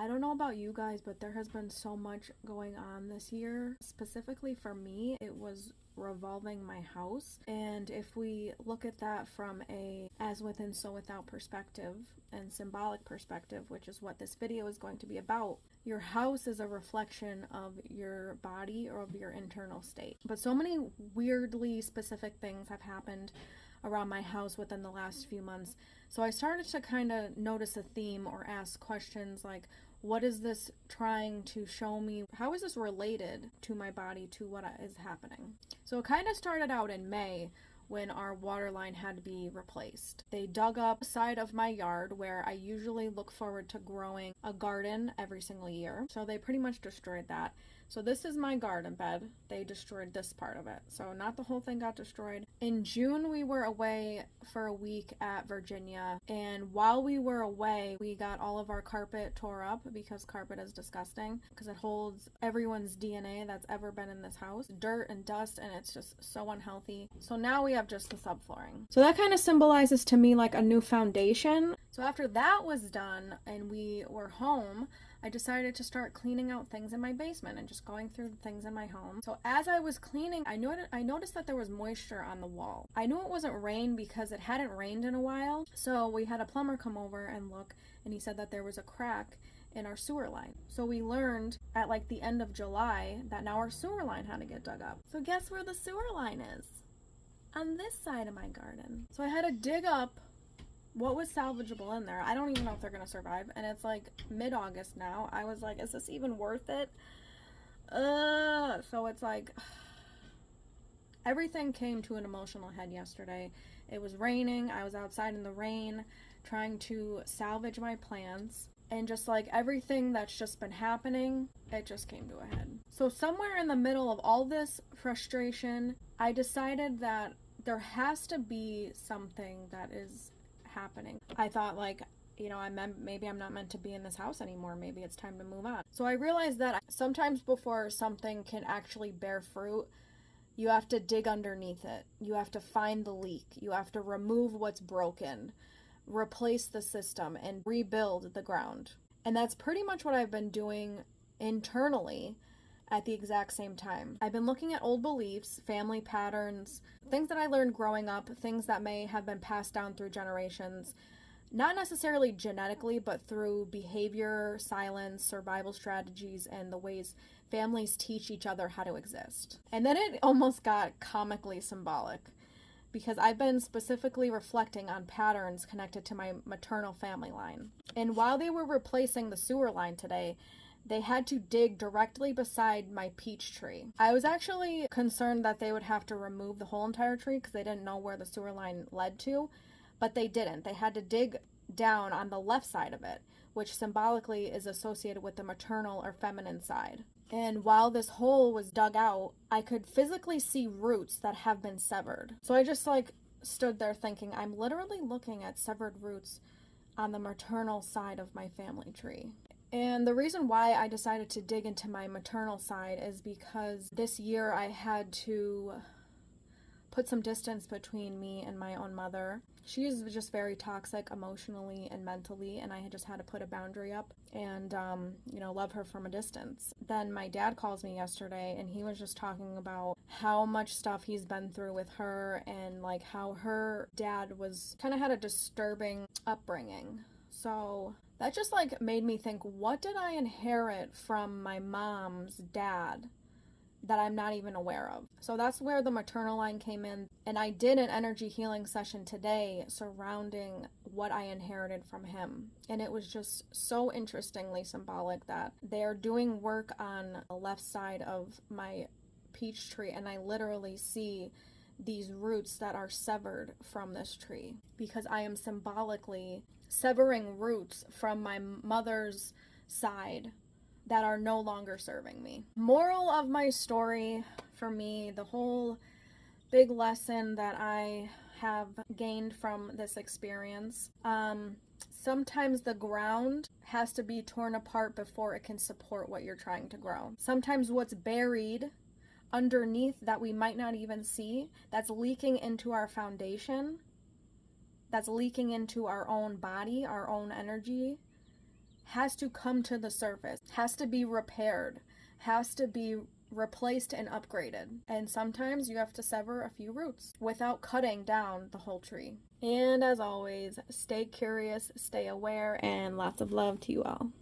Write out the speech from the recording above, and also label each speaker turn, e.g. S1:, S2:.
S1: I don't know about you guys, but there has been so much going on this year. Specifically for me, it was revolving my house. And if we look at that from a as within so without perspective and symbolic perspective, which is what this video is going to be about, your house is a reflection of your body or of your internal state. But so many weirdly specific things have happened around my house within the last few months. So I started to kind of notice a theme or ask questions like, what is this trying to show me? How is this related to my body, to what is happening? So it kind of started out in May when our water line had to be replaced. They dug up the side of my yard where I usually look forward to growing a garden every single year. So they pretty much destroyed that. So this is my garden bed. They destroyed this part of it. So not the whole thing got destroyed. In June, we were away for a week at Virginia. And while we were away, we got all of our carpet tore up because carpet is disgusting because it holds everyone's DNA that's ever been in this house. Dirt and dust, and it's just so unhealthy. So now we have just the subflooring. So that kind of symbolizes to me like a new foundation. So after that was done and we were home, I decided to start cleaning out things in my basement and just going through things in my home. So as I was cleaning, I noticed that there was moisture on the wall. I knew it wasn't rain because it hadn't rained in a while. So we had a plumber come over and look, and he said that there was a crack in our sewer line. So we learned at like the end of July that now our sewer line had to get dug up. So guess where the sewer line is? On this side of my garden. So I had to dig up what was salvageable in there. I don't even know if they're gonna survive, and it's like mid-August now. I was like, is this even worth it? So it's like everything came to an emotional head yesterday. It was raining. I was outside in the rain trying to salvage my plants, and just like everything that's just been happening, it just came to a head. So somewhere in the middle of all this frustration, I decided that there has to be something that is happening. I thought like, you know, maybe I'm not meant to be in this house anymore. Maybe it's time to move on. So I realized that sometimes before something can actually bear fruit, you have to dig underneath it. You have to find the leak. You have to remove what's broken, replace the system, and rebuild the ground. And that's pretty much what I've been doing internally at the exact same time. I've been looking at old beliefs, family patterns, things that I learned growing up, things that may have been passed down through generations, not necessarily genetically, but through behavior, silence, survival strategies, and the ways families teach each other how to exist. And then it almost got comically symbolic because I've been specifically reflecting on patterns connected to my maternal family line. And while they were replacing the sewer line today, they had to dig directly beside my peach tree. I was actually concerned that they would have to remove the whole entire tree because they didn't know where the sewer line led to, but they didn't. They had to dig down on the left side of it, which symbolically is associated with the maternal or feminine side. And while this hole was dug out, I could physically see roots that have been severed. So I just like stood there thinking, I'm literally looking at severed roots on the maternal side of my family tree. And the reason why I decided to dig into my maternal side is because this year I had to put some distance between me and my own mother. She is just very toxic emotionally and mentally, and I had just had to put a boundary up and, love her from a distance. Then my dad calls me yesterday, and he was just talking about how much stuff he's been through with her and, like, how her dad was kind of had a disturbing upbringing. So that just, like, made me think, what did I inherit from my mom's dad that I'm not even aware of? So that's where the maternal line came in. And I did an energy healing session today surrounding what I inherited from him. And it was just so interestingly symbolic that they're doing work on the left side of my peach tree, and I literally see these roots that are severed from this tree because I am symbolically severing roots from my mother's side that are no longer serving me. Moral of my story for me, the whole big lesson that I have gained from this experience, sometimes the ground has to be torn apart before it can support what you're trying to grow. Sometimes what's buried underneath that we might not even see, that's leaking into our foundation, that's leaking into our own body, our own energy, has to come to the surface, has to be repaired, has to be replaced and upgraded. And sometimes you have to sever a few roots without cutting down the whole tree. And as always, stay curious, stay aware, and lots of love to you all.